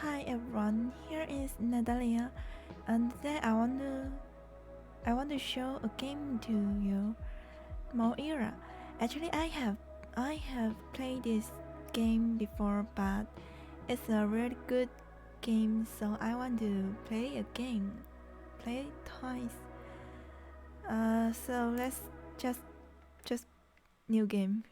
Hi everyone, here is Natalia, and today I want to show a game to you, Moira. Actually, I have played this game before, but it's a really good game, so I want to play a game, play it twice. So let's just new game.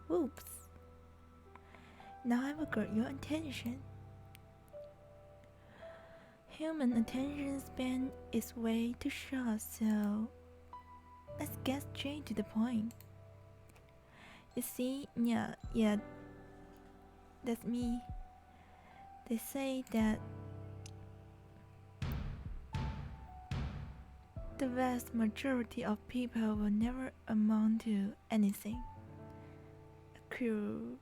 Oops. Now I've got your attention. Human attention span is way too short, so let's get straight to the point. You see, yeah, that's me. They say that the vast majority of people will never amount to anything. Cool.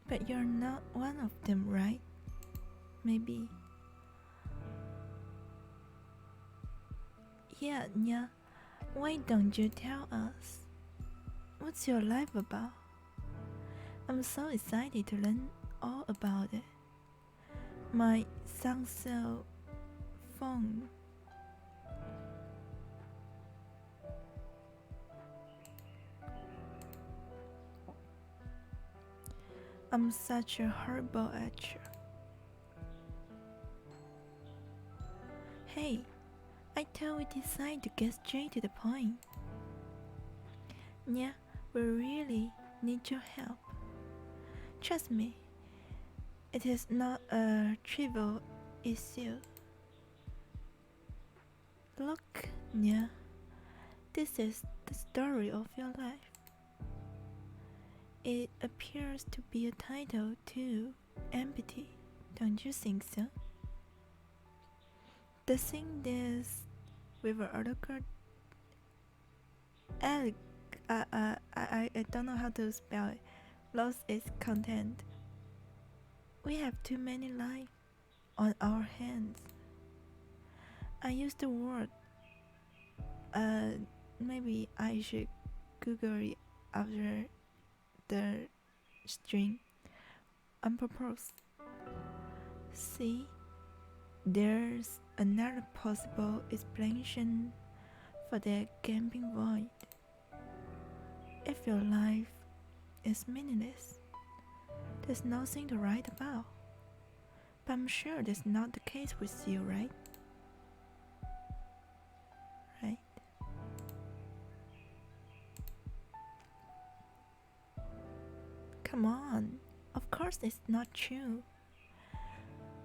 But you're not one of them, right? Maybe. Yeah, why don't you tell us? What's your life about? I'm so excited to learn all about it. Might sound so fun. I'm such a horrible actor. Hey, I thought we decided to get straight to the point. Yeah, we really need your help. Trust me, it is not a trivial issue. Look, Nya, this is the story of your life. It appears to be a title too empty, don't you think so? The thing is, with our article, I don't know how to spell it, lost its content. We have too many lives on our hands. I used the word, maybe I should Google it after the string on purpose. See, there's another possible explanation for that gaping void. If your life is meaningless, there's nothing to write about. But I'm sure that's not the case with you, right? Right? Come on, of course it's not true.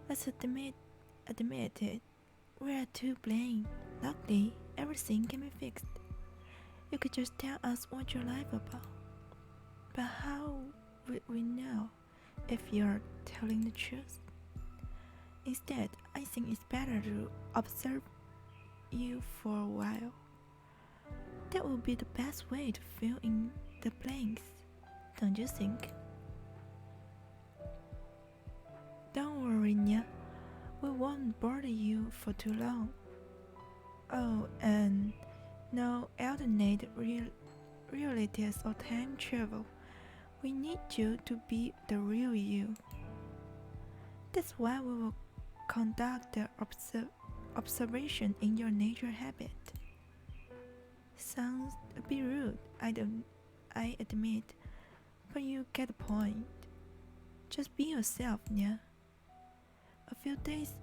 Let's admit it. We are to blame. Luckily, everything can be fixed. You could just tell us what your life about. But how would we know if you're telling the truth? Instead, I think it's better to observe you for a while. That would be the best way to fill in the blanks, don't you think? Don't worry, Nya. We won't bother you for too long. Oh, and no alternate realities or time travel. We need you to be the real you. That's why we will conduct the observation in your nature habit. Sounds a bit rude, I admit, but you get the point. Just be yourself, Nya. A few days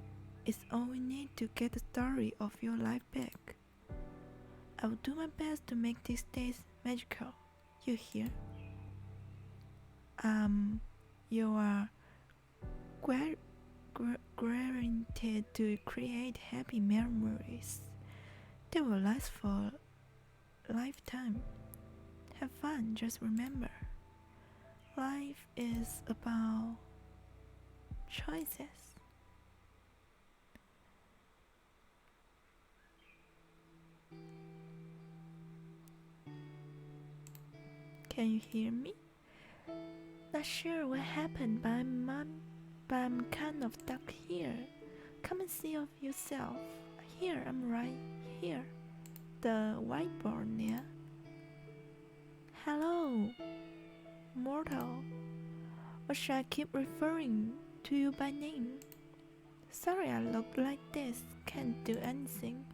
is all we need to get the story of your life back. I will do my best to make these days magical. You hear? You are guaranteed to create happy memories that will last for a lifetime. Have fun, just remember, life is about choices. Can you hear me? Not sure what happened, but I'm kind of stuck here. Come and see of yourself. Here, I'm right here. the whiteboard near. Hello, mortal. Or should I keep referring to you by name? Sorry I look like this, can't do anything.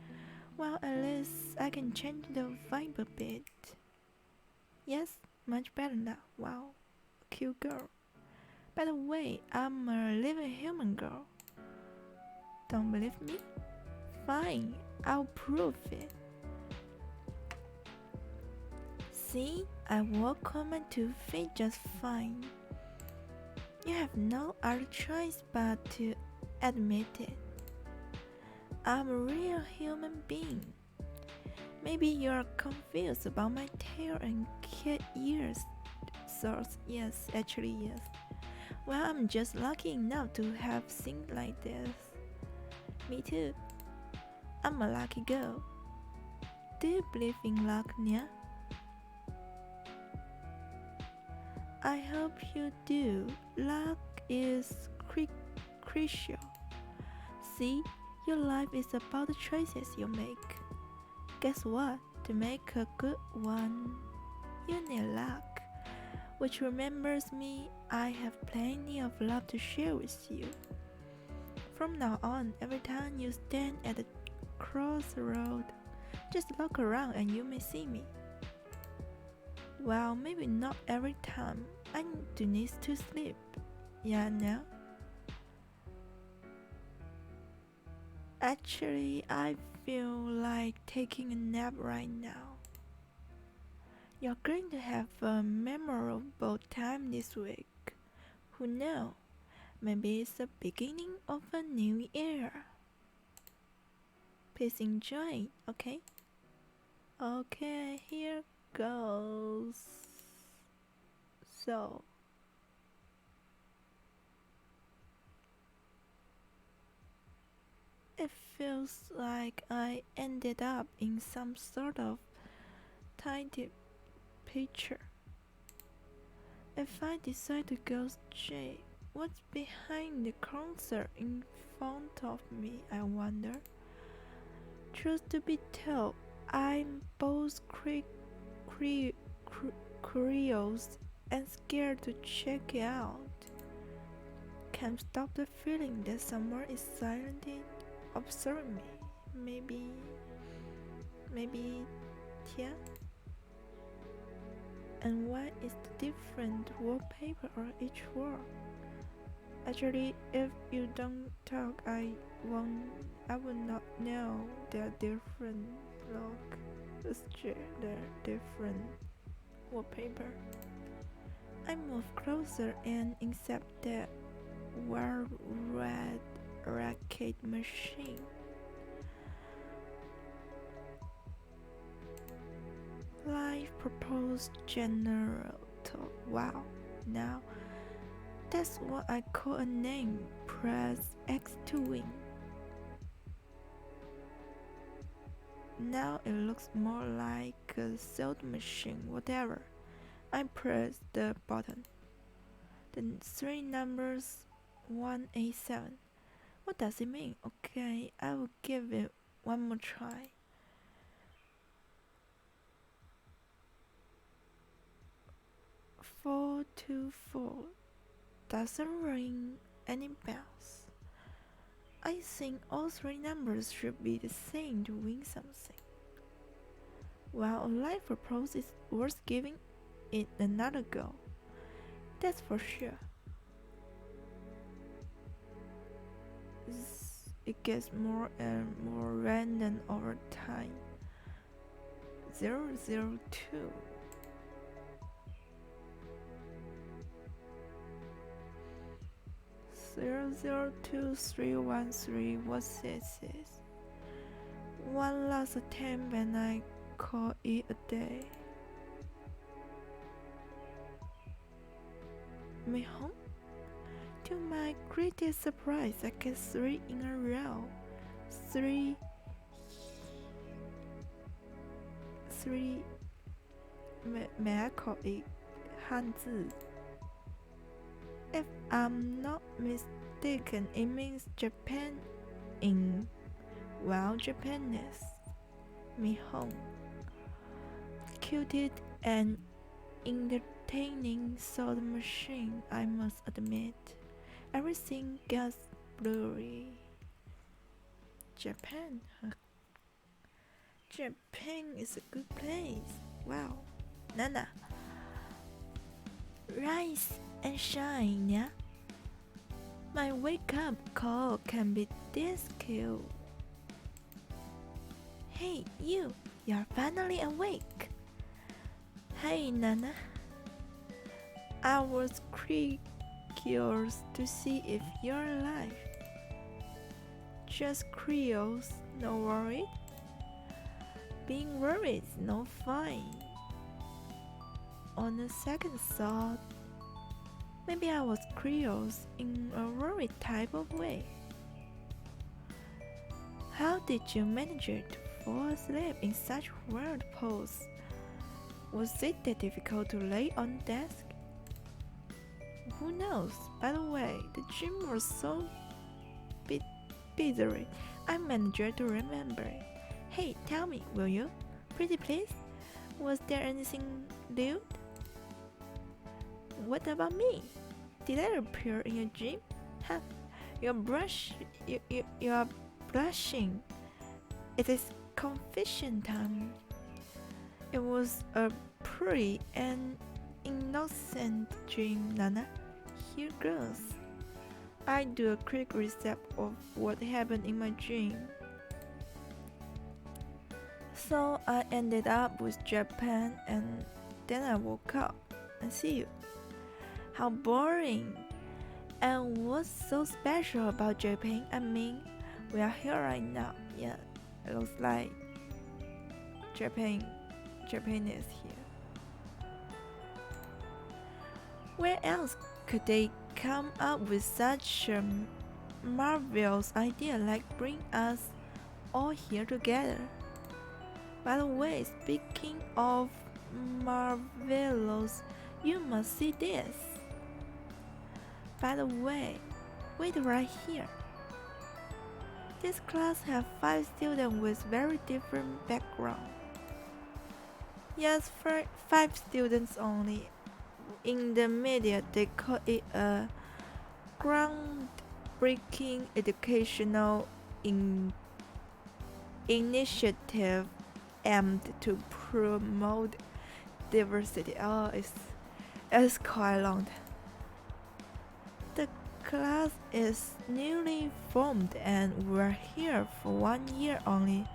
Well, at least I can change the vibe a bit. Yes, much better now. Wow, cute girl. By the way, I'm a living human girl. Don't believe me? Fine, I'll prove it. See, I walk on my 2 feet just fine. You have no other choice but to admit it. I'm a real human being. Maybe you're confused about my tail and cat ears. So, yes, actually yes. Well, I'm just lucky enough to have things like this. Me too. I'm a lucky girl. Do you believe in luck, Nia? I hope you do. Luck is crucial. See, your life is about the choices you make. Guess what? To make a good one, you need luck. Which remembers me, I have plenty of love to share with you. From now on, every time you stand at a crossroad, just look around and you may see me. Well, maybe not every time. I do need to sleep. Yeah, no? Actually, I feel like taking a nap right now. You're going to have a memorable time this week. Who knows? Maybe it's the beginning of a new era. Please enjoy, okay? Okay, here goes. So, it feels like I ended up in some sort of tiny picture. If I decide to go straight, what's behind the concert in front of me, I wonder? Truth to be told, I'm both curious and scared to check it out. Can't stop the feeling that someone is silently observing me. Maybe Tia? And why is the different wallpaper on each wall? Actually, if you don't talk, I would not know they're different. Look, they're different wallpaper. I move closer and accept that well red racket machine. Life proposed generator. Wow, now that's what I call a name. Press X to win. Now it looks more like a sewed machine, whatever. I press the button. The 3 numbers 187. What does it mean? Okay, I will give it one more try. 424 doesn't ring any bells. I think all 3 numbers should be the same to win something. While a life purpose is worth giving it another go, that's for sure. It gets more and more random over time. 002. Zero zero 2 3 1 3. What's this? One last attempt and I call it a day. Me home? To my greatest surprise, I get 3 in a row. 3. May I call it 汉字? If I'm not mistaken, it means Japan in, well, Japanese. me home. Cute and entertaining sound machine, I must admit. Everything gets blurry. Japan, huh? Japan is a good place. Wow. Nana. Rise and shine, yeah? My wake-up call can be this cute. Hey, you're finally awake. Hey, Nana. I was curious to see if you're alive. Just curious, no worry. Being worried is no fun. On a second thought, maybe I was curious in a worried type of way. How did you manage to fall asleep in such weird pose? Was it that difficult to lay on the desk? Who knows? By the way, the dream was so bizarre, I managed to remember it. Hey, tell me, will you? Pretty please? Was there anything lewd? What about me? Did I appear in your dream? Huh? You are blushing. It is confession time. It was a pretty and innocent dream, Nana. Here goes. I do a quick recap of what happened in my dream. So I ended up with Japan and then I woke up and see you. How boring! And what's so special about Japan? I mean, we are here right now. Yeah, it looks like Japan is here. Where else could they come up with such a marvelous idea like bring us all here together? By the way, speaking of marvelous, you must see this. By the way, wait right here. This class has 5 students with very different backgrounds. Yes, for 5 students only. In the media, they call it a groundbreaking educational initiative aimed to promote diversity. Oh, it's quite long. The class is newly formed and we're here for 1 year only,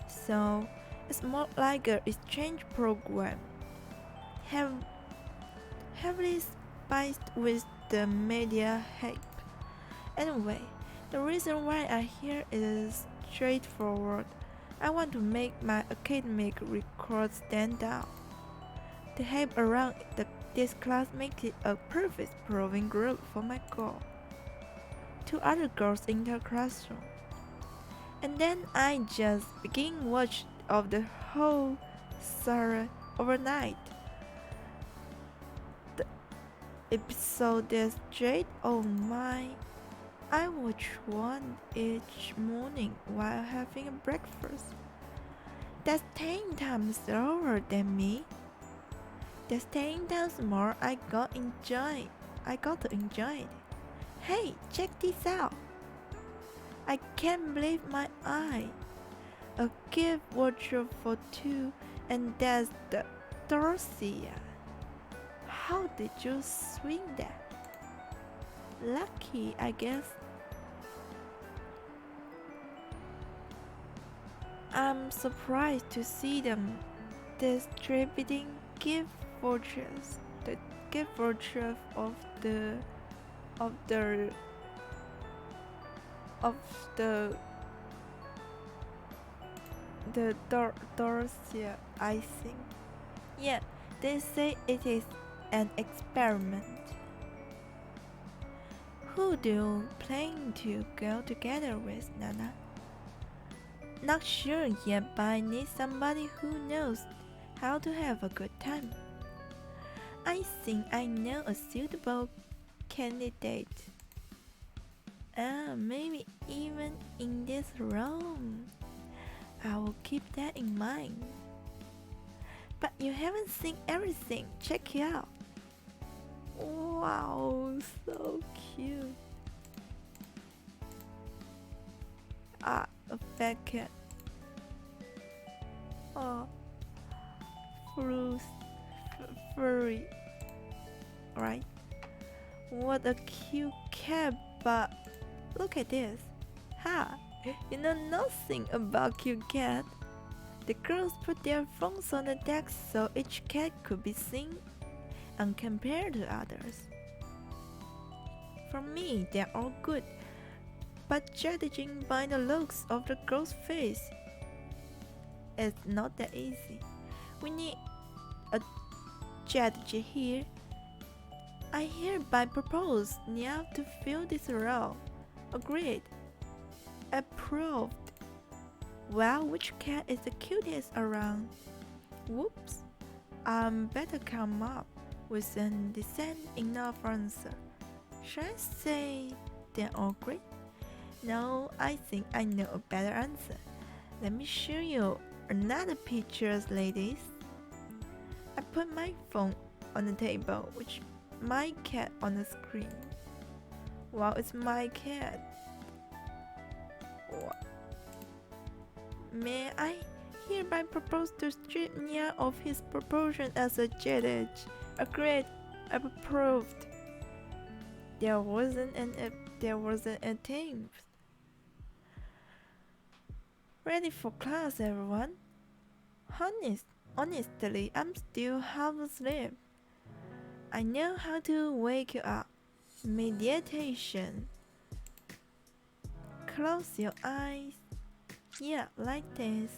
so it's more like an exchange program. Heavily spiced with the media hype. Anyway, the reason why I'm here is straightforward. I want to make my academic record stand out. The hype around this class makes it a perfect proving group for my goal. 2 other girls in the classroom. And then I just begin watch of the whole series overnight. The episode is straight. Oh my. I watch one each morning while having a breakfast. That's 10 times slower than me. That's 10 times more I got to enjoy it. Hey, check this out. I can't believe my eye. A gift voucher for 2 and that's the Dorcia. How did you swing that? Lucky, I guess. I'm surprised to see them distributing gift vouchers. The gift voucher of the Dorcia, I think. Yeah, they say it is an experiment. Who do you plan to go together with, Nana? Not sure yet, but I need somebody who knows how to have a good time. I think I know a suitable candidate. Maybe even in this room. I will keep that in mind. But you haven't seen everything. Check it out. Wow, so cute. Ah, a fat cat. Oh, furry. Right? What a cute cat, but look at this. Ha! You know nothing about cute cat. The girls put their phones on the desk so each cat could be seen and compared to others. For me, they're all good, but judging by the looks of the girl's face, it's not that easy. We need a judge here. I hereby propose Nia to fill this role. Agreed. Approved. Well, which cat is the cutest around? Whoops. Better come up with a decent enough answer. Should I say they're all great? No, I think I know a better answer. Let me show you another picture, ladies. I put my phone on the table, which my cat on the screen. Wow, it's my cat. What? May I hereby propose to strip Nia of his proportion as a judge? Agreed. Approved. There wasn't an attempt. Ready for class, everyone? Honestly, I'm still half asleep. I know how to wake you up. Meditation. Close your eyes. Yeah, like this.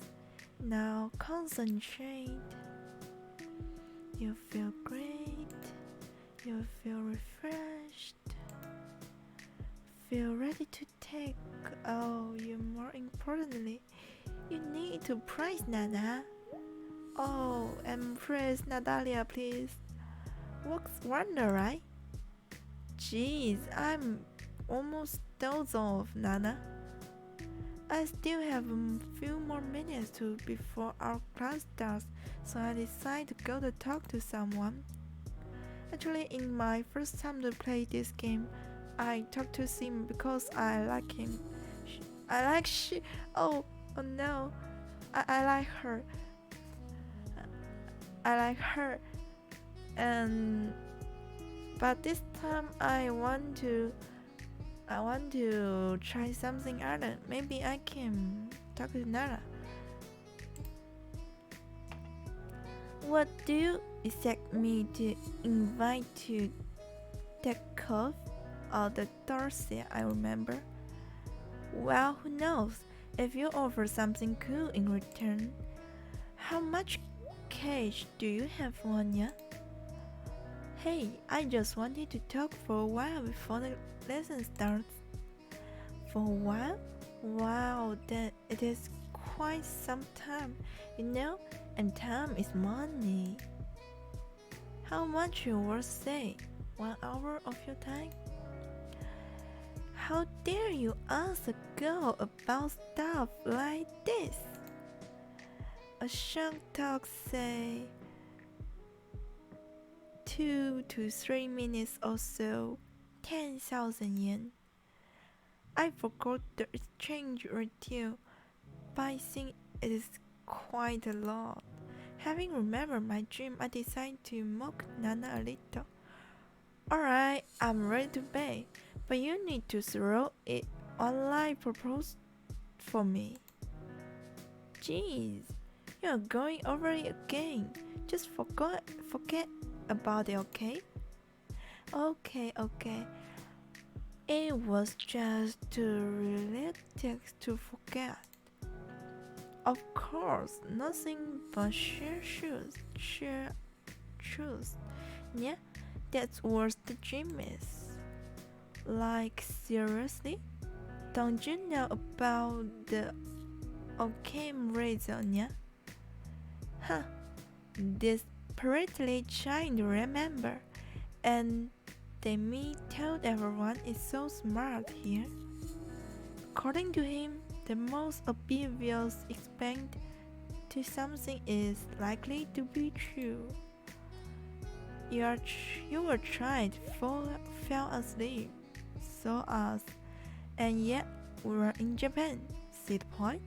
Now concentrate. You feel great. You feel refreshed. Feel ready to take. Oh, you more importantly, you need to praise Nana. Oh, and praise Natalia, please. Works wonder, right? Jeez, I'm almost dozing off, Nana. I still have a few more minutes before our class starts, so I decide to go to talk to someone. Actually, in my first time to play this game, I talked to Sim because I like him. Oh no, I like her. I like her, and but this time I want to try something other. Maybe I can talk to Nara. What do you expect me to invite to that cough or the Thursday? I remember. Well, who knows? If you offer something cool in return, how much cash do you have, Wanya? Hey, I just wanted to talk for a while before the lesson starts. For a while? Wow, that it is quite some time, you know, and time is money. How much you would say? 1 hour of your time? How dare you ask a girl about stuff like this? A shark talk say 2 to 3 minutes or so, 10,000 yen. I forgot the exchange rate, but I think it is quite a lot. Having remembered my dream, I decided to mock Nana a little. Alright, I'm ready to pay, but you need to throw it online propose for me. Jeez, you're going over it again. Just forget about it, okay? Okay. It was just too relaxed to forget. Of course, nothing but sheer truth. Yeah, that's what the dream is. Like, seriously? Don't you know about the Ocam reason, yeah? Huh, desperately trying to remember, and me told everyone is so smart here. According to him, the most obvious explain to something is likely to be true. You were trying to fell asleep, saw us, and yet we were in Japan. See the point?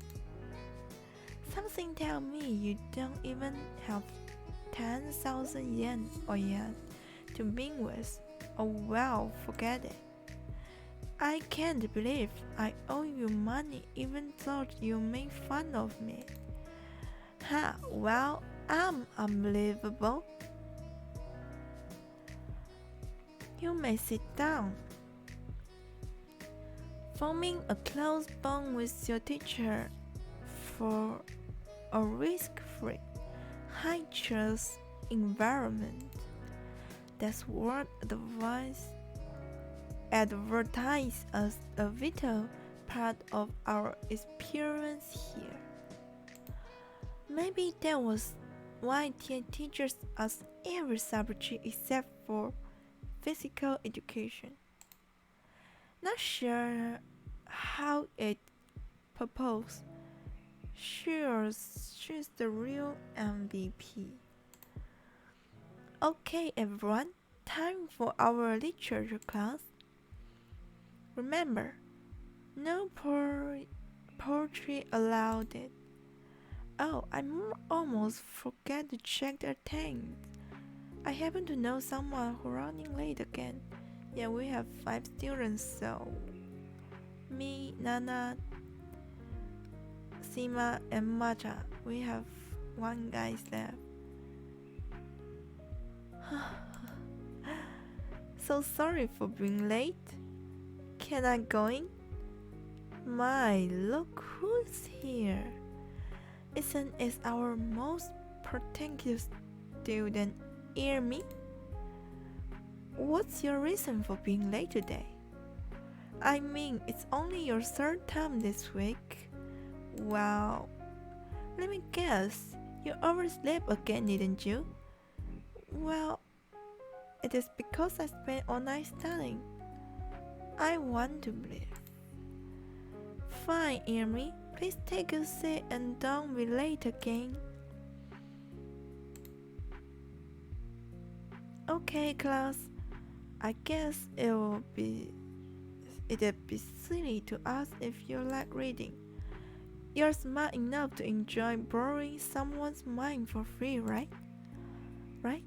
Something tell me you don't even have 10,000 yen or yen to begin with. Oh well, forget it. I can't believe I owe you money even though you made fun of me. Ha, well, I'm unbelievable. You may sit down. Forming a close bond with your teacher for a risk-free, high-trust environment. That's what advertise as a vital part of our experience here. Maybe that was why they teaches us every subject except for physical education. Not sure how it proposed. Sure, she's the real MVP. Okay, everyone, time for our literature class. Remember, no poetry allowed it. Oh, I almost forgot to check the attendance. I happen to know someone who's running late again. Yeah, we have 5 students, so me, Nana, Sima, and Macha. We have 1 guy left. So sorry for being late. Can I go in? My, look who's here. Isn't it our most protective student, Irmi? What's your reason for being late today? I mean, it's only your 3rd time this week. Well, let me guess, you overslept again, didn't you? Well, it is because I spent all night studying. I want to believe. Fine, Irmi, please take a seat and don't be late again. Okay, class. I guess it'd be silly to ask if you like reading. You're smart enough to enjoy borrowing someone's mind for free, right? Right?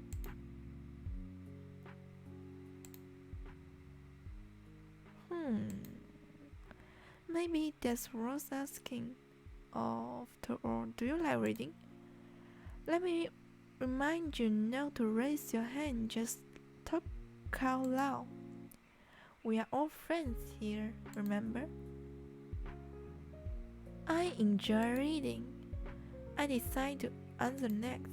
Maybe that's worth asking. After all, do you like reading? Let me remind you not to raise your hand, just talk out loud. We are all friends here, remember? I enjoy reading. I decide to answer next.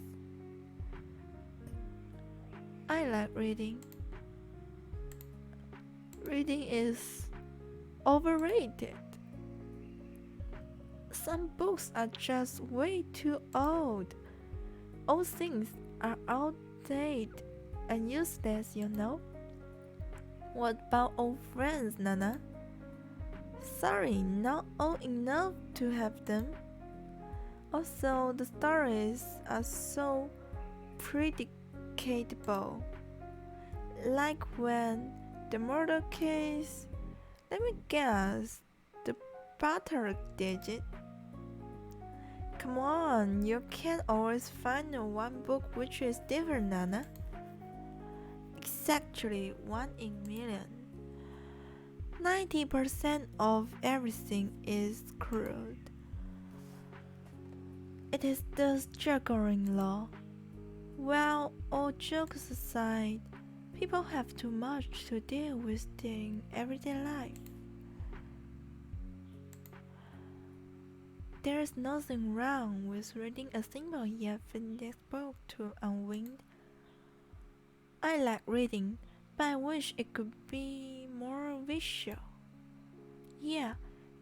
I like reading. Reading is overrated. Some books are just way too old. Old things are outdated and useless, you know. What about old friends, Nana? Sorry, not old enough to have them. Also, the stories are so predictable. Like when the murder case, let me guess, the butler did it. Come on, you can't always find one book which is different, Nana. Exactly 1 in a million. 90% of everything is crude. It is the juggling law. Well, all jokes aside, people have too much to deal with in everyday life. There is nothing wrong with reading a simple yet finished book to unwind. I like reading, but I wish it could be more visual. Yeah,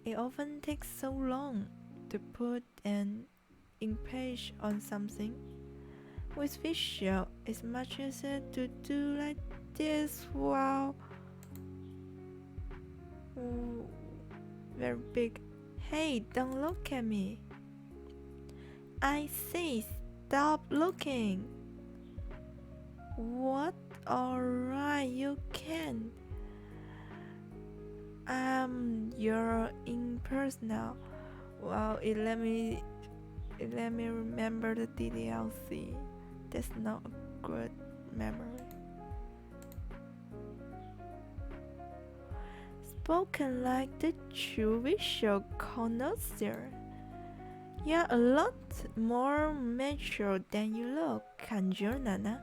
it often takes so long to put an image on something. With visual, it's much easier to do like this while very big Hey, don't look at me. I say stop looking. What? Alright, you can. You're impersonal. Wow, it let me remember the DDLC. That's not a good memory. Spoken like the true visual connoisseur. You're a lot more mature than you look, kanju Nana.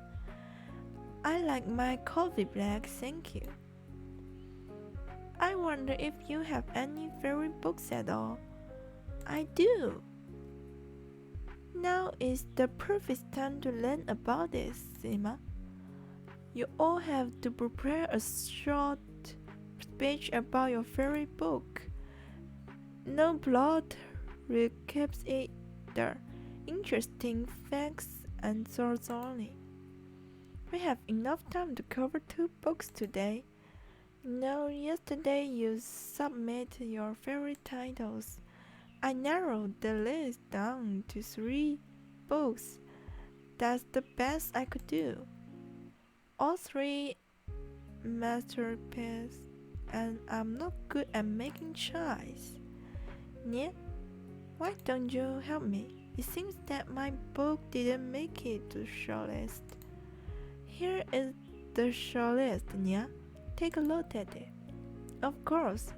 I like my coffee black, thank you. I wonder if you have any favorite books at all. I do. Now is the perfect time to learn about it, Sima. You all have to prepare a short speech about your favorite book. No plot recaps either. Interesting facts and thoughts only. We have enough time to cover 2 books today. Yesterday you submitted your favorite titles. I narrowed the list down to 3 books. That's the best I could do. All 3 masterpieces, and I'm not good at making choice. Yeah? Why don't you help me? It seems that my book didn't make it to shortlist. Here is the shortlist, yeah? Take a look at it. Of course,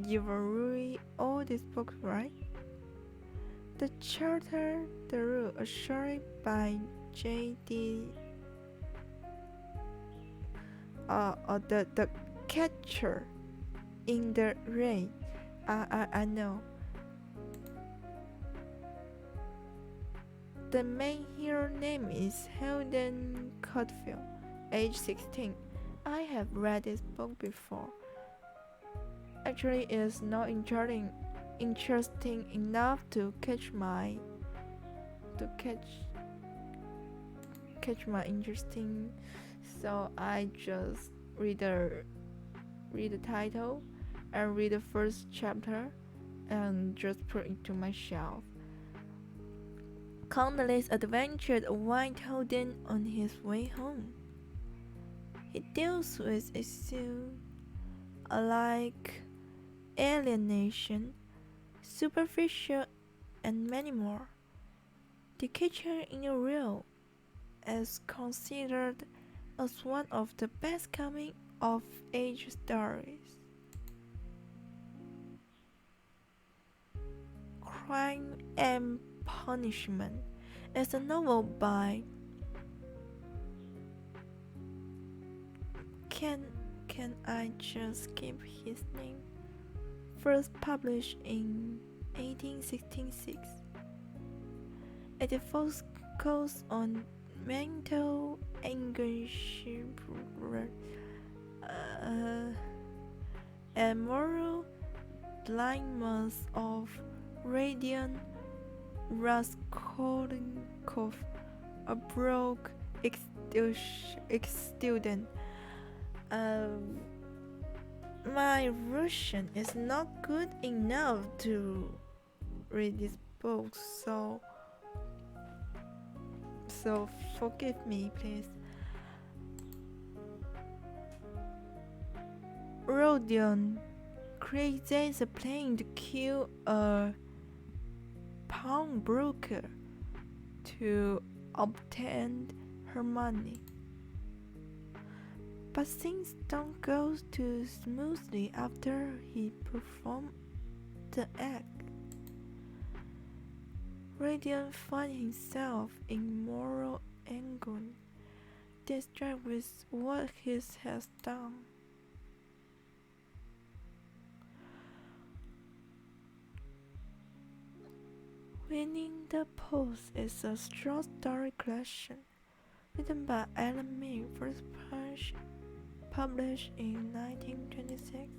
you will read all these books, right? The Charter, the Rule, a story by J.D. The Catcher in the Rain. I know. The main hero name is Holden Caulfield, age 16. I have read this book before. Actually, it's not interesting enough to catch my interesting. So I just read the title and read the first chapter and just put it to my shelf. Countless adventures await Holden on his way home. He deals with issues like alienation, superficial, and many more. The Catcher in the Rye is considered as one of the best coming-of-age stories. Crime and Punishment is a novel by Can I just skip his name? First published in 1866. It focuses on mental anguish and moral blindness of Radian Raskolnikov, a broke ex-student. My Russian is not good enough to read this book, so forgive me, please. Rodion creates a plan to kill a pawnbroker to obtain her money. But things don't go too smoothly after he performed the act. Radiant finds himself in moral anguish, distraught with what he has done. Winning the Post is a short story collection written by Alan Mee, first published in 1926.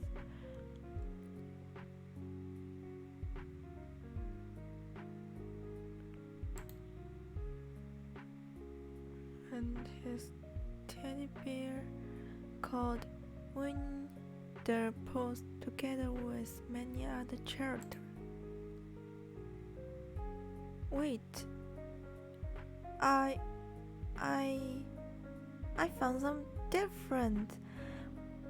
And his teddy bear called Win the Post, together with many other characters. Wait, I I I found some different.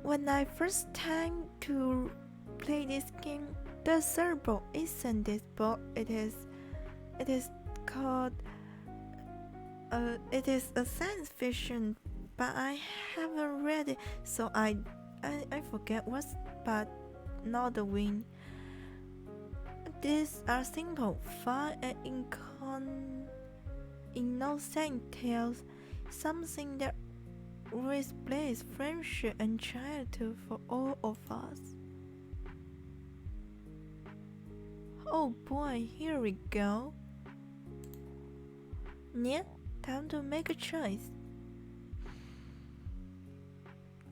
When I first time to play this game, the third book isn't this book. It is called it is a science fiction, but I haven't read it, so I forget what's but not the win. These are simple, fun, and innocent tales, something that displays friendship and childhood for all of us. Oh boy, here we go. Yeah, time to make a choice.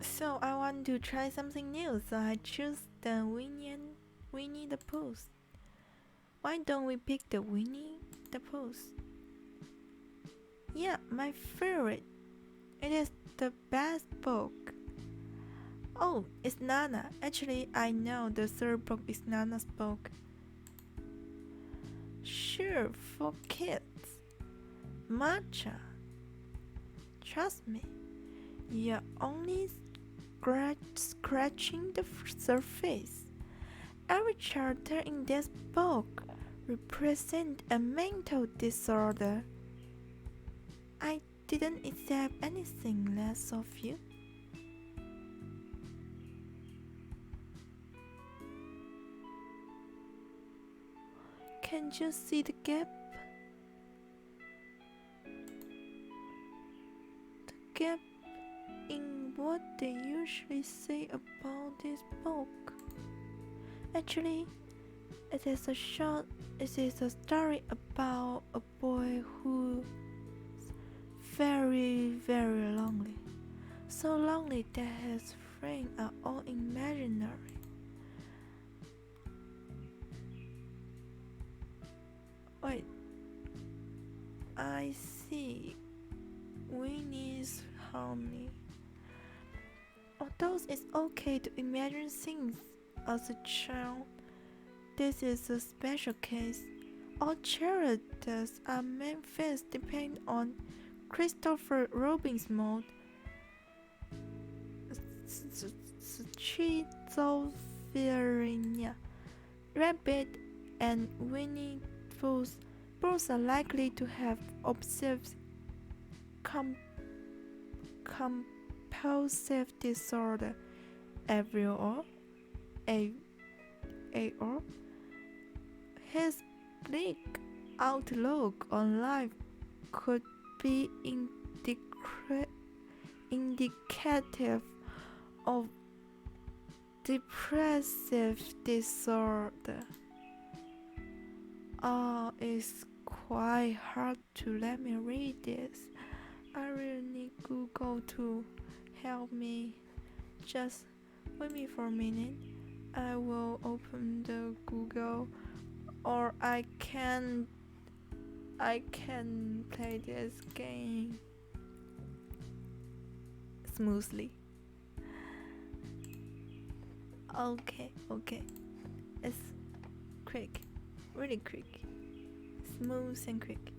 So I want to try something new, so I choose the Winnie the Pooh. Why don't we pick the Winnie the Pooh? Yeah, my favorite. It is the best book. Oh, it's Nana. Actually, I know the third book is Nana's book. Sure, for kids. Matcha. Trust me, you're only scratching the surface. Every chapter in this book represents a mental disorder. I didn't accept anything less of you. Can't you see the gap? The gap in what they usually say about this book. Actually, it is a story about a boy who very lonely. So lonely that his friends are all imaginary. Wait, I see. Winnie's honey. Although it's okay to imagine things as a child, this is a special case. All characters are manifest depend on Christopher Robin's mode. Schizophrenia. Rabbit and Winnie both are likely to have obsessive compulsive disorder. AOR. His bleak outlook on life could be indicative of depressive disorder. It's quite hard to let me read this. I really need Google to help me. Just wait me for a minute. I will open the Google, or I can play this game smoothly. Okay. It's quick, really quick, smooth and quick.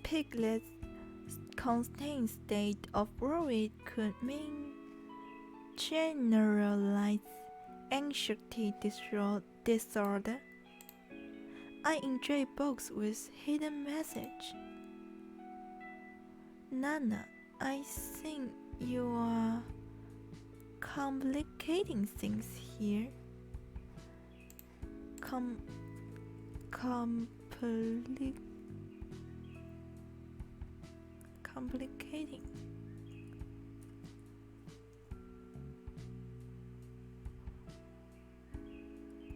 Piglet's constant state of worry could mean generalized anxiety disorder. I enjoy books with hidden message. Nana, I think you are complicating things here. Complicating.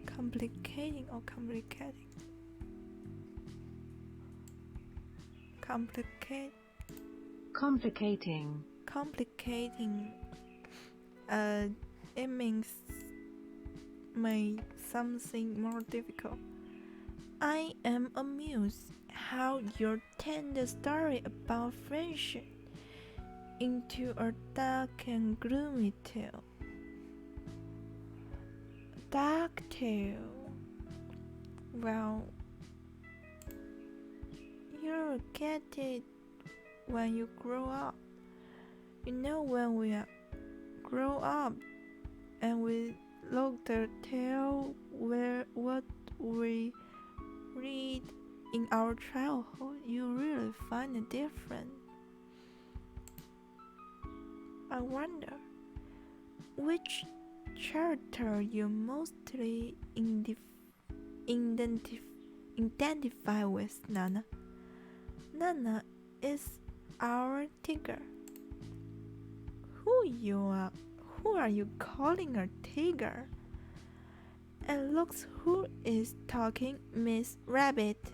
Complicating or complicating? Complicating. Complicating. It means make something more difficult. I am amused how you turn the story about friendship into a dark and gloomy tale. Ducktail. Well, you'll get it when you grow up. You know, when we grow up and we look the tale what we read in our childhood, you really find it different. I wonder which character you mostly identify with, Nana. Nana is our tiger. Who are you calling a tiger? And look who is talking, Miss Rabbit.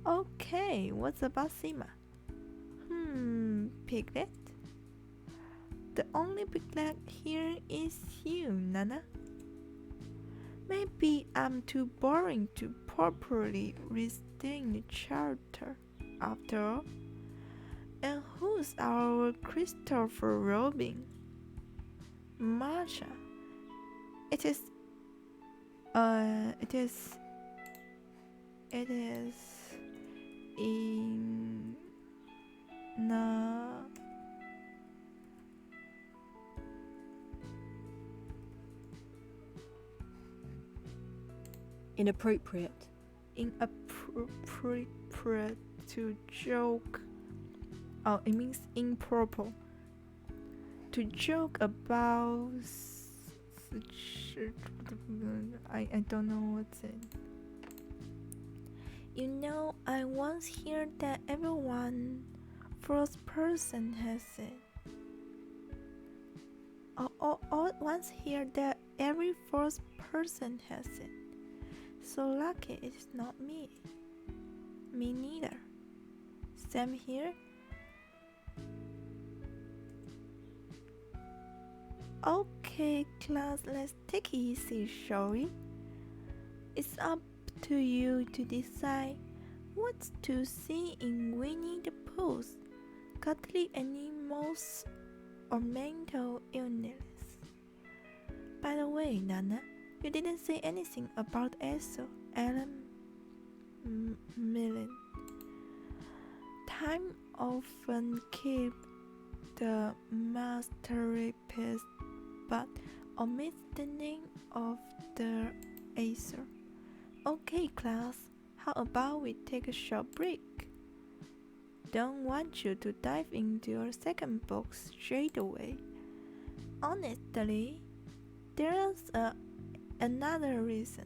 Okay, what's about Sima? Piglet? The only piglet here is you, Nana. Maybe I'm too boring to properly restate the character after all. And who's our Christopher Robin? Masha. It is in inappropriate to joke. Oh, it means improper. To joke about I don't know what's it. You know, I once heard that everyone first person has it. Once heard that every first person has it. So lucky it's not me. Me neither. Same here. Okay, class, let's take it easy, shall we? It's up to you to decide what's to see in Winnie the Pooh's cuddly animals or mental illness. By the way, Nana, you didn't say anything about Alan Millen. Time often keeps the masterpiece but omits the name of the author. Okay, class, how about we take a short break? Don't want you to dive into your second book straight away. Honestly, there's another reason.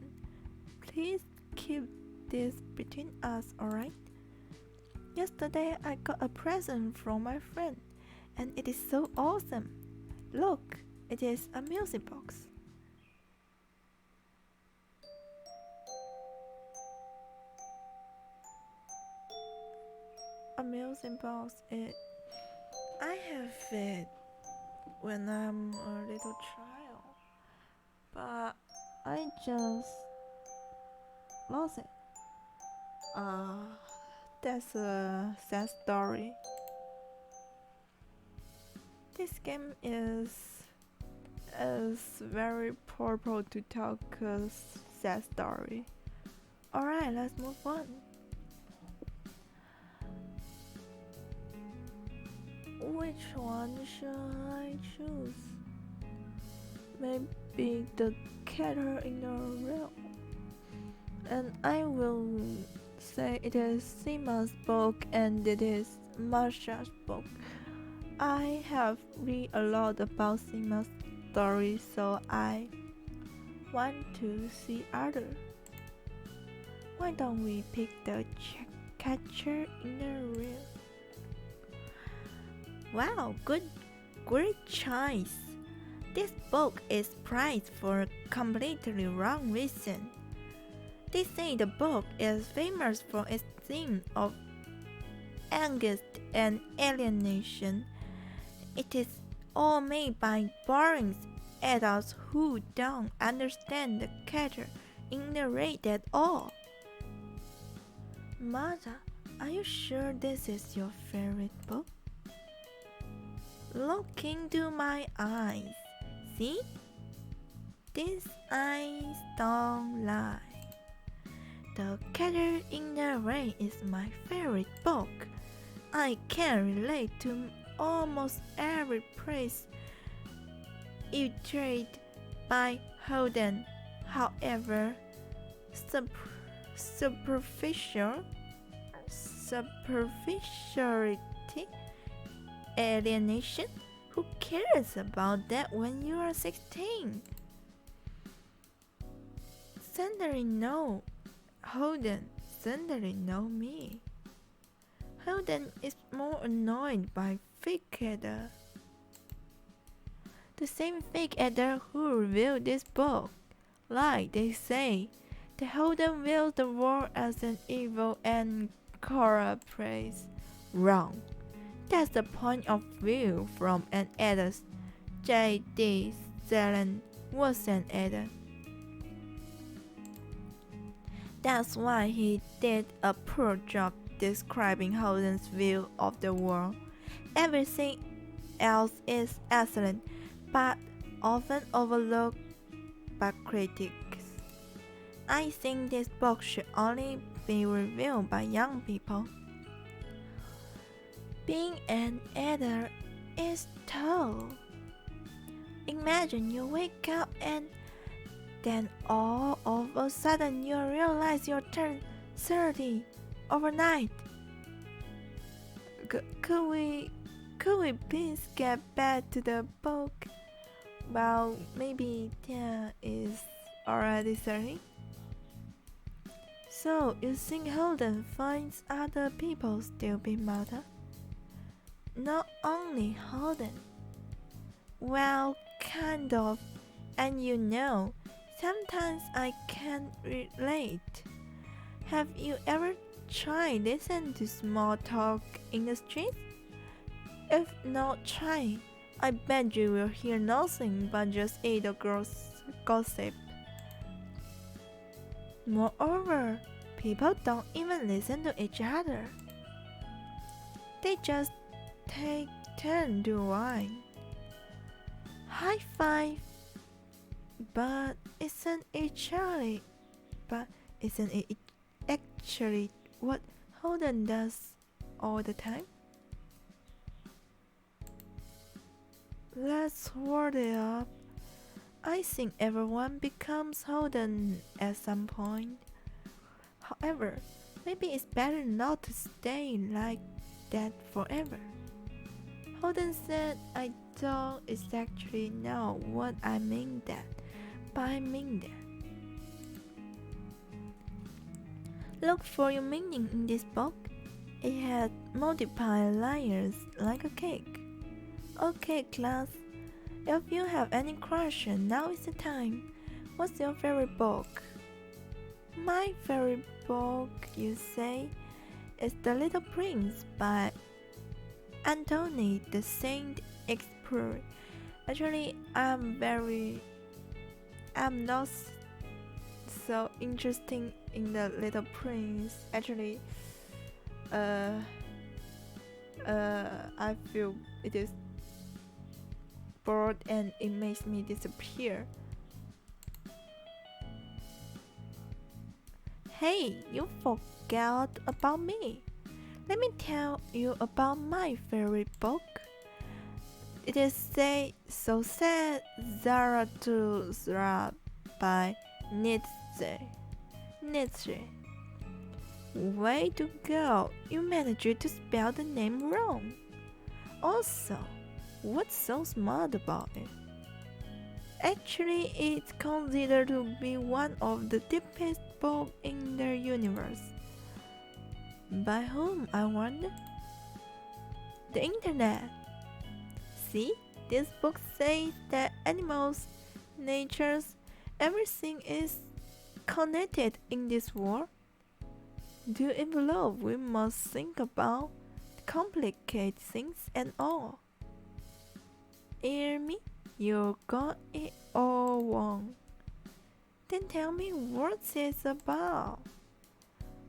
Please keep this between us, alright? Yesterday I got a present from my friend, and it is so awesome. Look, it is a music box. A music box. I have it when I'm a little child, but I just lost it. That's a sad story. This game is very purple to talk a sad story. Alright, let's move on. Which one should I choose? Maybe the cat in the rail. And I will say it is Sima's book and it is Marsha's book. I have read a lot about Sima's story, so I want to see other. Why don't we pick the catcher in the reel? Wow, great choice. This book is prized for a completely wrong reason. They say the book is famous for its theme of angst and alienation. It is all made by boring adults who don't understand the catcher in the raid at all. Mother, are you sure this is your favorite book? Look into my eyes. See? These eyes don't lie. The Catcher in the Rain is my favorite book. I can relate to almost every place illustrated by Holden. However, superficiality, alienation, who cares about that when you are 16? Suddenly no. Holden suddenly know me. Holden is more annoyed by fake editor. The same fake editor who reviewed this book. Like they say, that Holden views the world as an evil and corrupt place. Wrong. That's the point of view from an editor. J.D. Salen was an editor. That's why he did a poor job describing Holden's view of the world. Everything else is excellent, but often overlooked by critics. I think this book should only be reviewed by young people. Being an editor is tough. Imagine you wake up and then all of a sudden you realize you turned 30 overnight. Could we please get back to the book? Well, maybe Tia is already 30. So you think Holden finds other people stupid matter? Not only Holden. Well, kind of. And you know, sometimes I can't relate. Have you ever tried listening to small talk in the street? If not, try. I bet you will hear nothing but just idle girls' gossip. Moreover, people don't even listen to each other. They just take turns to whine. High five. But isn't it actually what Holden does all the time? Let's word it up. I think everyone becomes Holden at some point. However, maybe it's better not to stay like that forever. Holden said, I don't exactly know what I mean that, but I mean that. Look for your meaning in this book. It had multiple layers like a cake. Okay, class. If you have any question, now is the time. What's your favorite book? My favorite book, you say, is The Little Prince by Anthony de Saint-Exupéry. Actually, I'm not so interested in The Little Prince. Actually, I feel it is bored and it makes me disappear. Hey, you forgot about me. Let me tell you about my favorite book. It is So Said Zarathustra by Nietzsche. Way to go, you managed to spell the name wrong. Also, what's so smart about it? Actually, it's considered to be one of the deepest books in the universe. By whom, I wonder? The internet. See, this book says that animals, nature, everything is connected in this world. Do you believe we must think about complicated things and all? Hear me? You got it all wrong. Then tell me what it's about.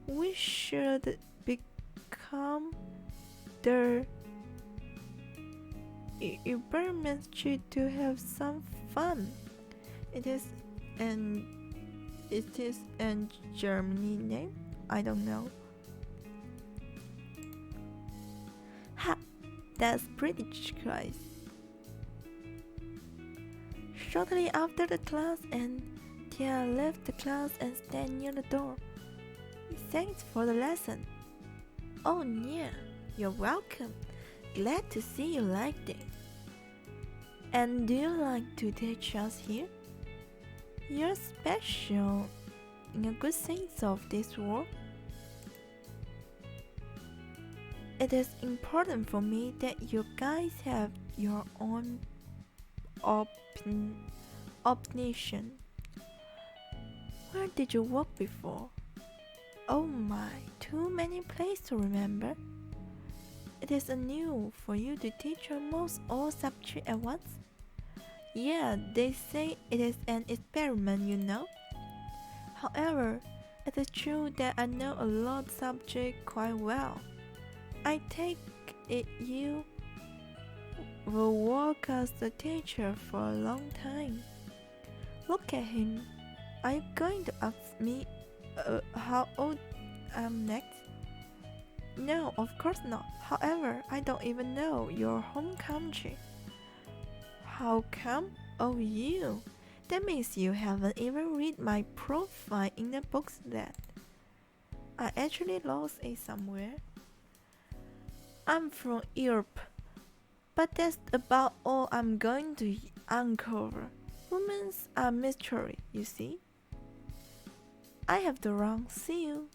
We should become the environment to have some fun. It is an Germany name? I don't know. Ha! That's pretty choice. Shortly after the class and Tia left the class and stand near the door. Thanks for the lesson. Oh yeah, you're welcome. Glad to see you liked it. And do you like to teach us here? You're special in a good sense of this word. It is important for me that you guys have your own opinion. Where did you work before? Oh my, too many places to remember. It is new for you to teach almost all subjects at once. Yeah, they say it is an experiment, you know. However, it is true that I know a lot of subjects quite well. I take it you will work as a teacher for a long time. Look at him. Are you going to ask me how old I am next? No, of course not. However, I don't even know your home country. How come? Oh, you. That means you haven't even read my profile in the books yet. I actually lost it somewhere. I'm from Europe, but that's about all I'm going to uncover. Women's are mystery, you see. I have to run. See you.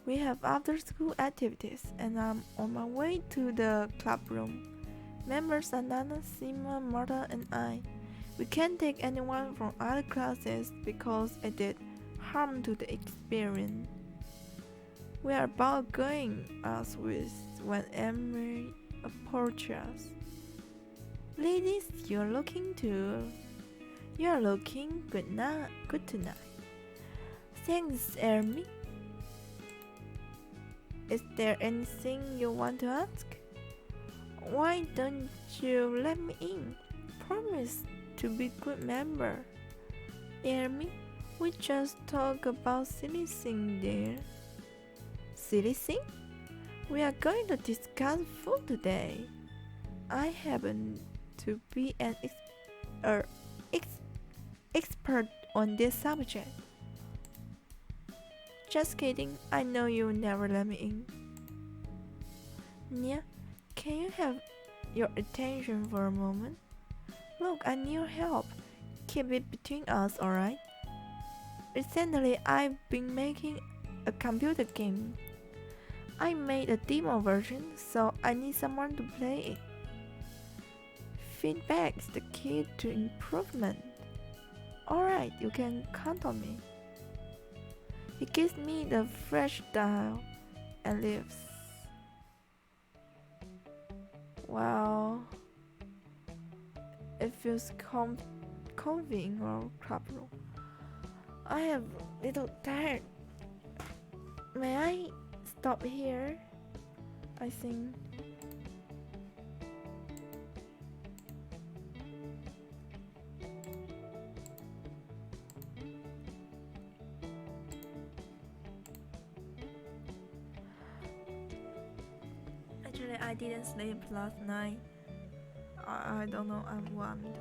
We have after-school activities, and I'm on my way to the club room. Members are Nana, Sima, Marta, and I. We can't take anyone from other classes because it did harm to the experience. We are about going as with when Emery approached us. Ladies, you are looking good tonight. Thanks, Ermi. Is there anything you want to ask? Why don't you let me in? Promise to be good member. Ermi, we just talk about silly thing there. Silly thing? We are going to discuss food today. I happen to be an expert on this subject. Just kidding, I know you'll never let me in. Nia, can you have your attention for a moment? Look, I need your help. Keep it between us, alright? Recently, I've been making a computer game. I made a demo version, so I need someone to play it. Feedback is the key to improvement. Alright, you can count on me. He gives me the fresh style and leaves. Wow, it feels comfy in our club room. I am a little tired. May I stop here? I think. Actually, I didn't sleep last night. I don't know what I'm doing,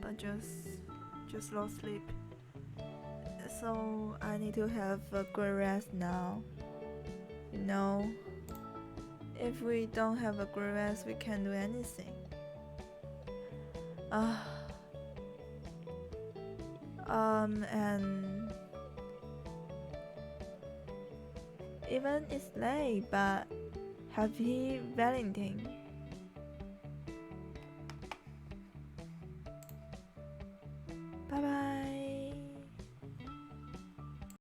but just lost sleep. So I need to have a good rest now. You know, if we don't have a good rest, we can't do anything. And even it's late, but happy Valentine. Bye bye.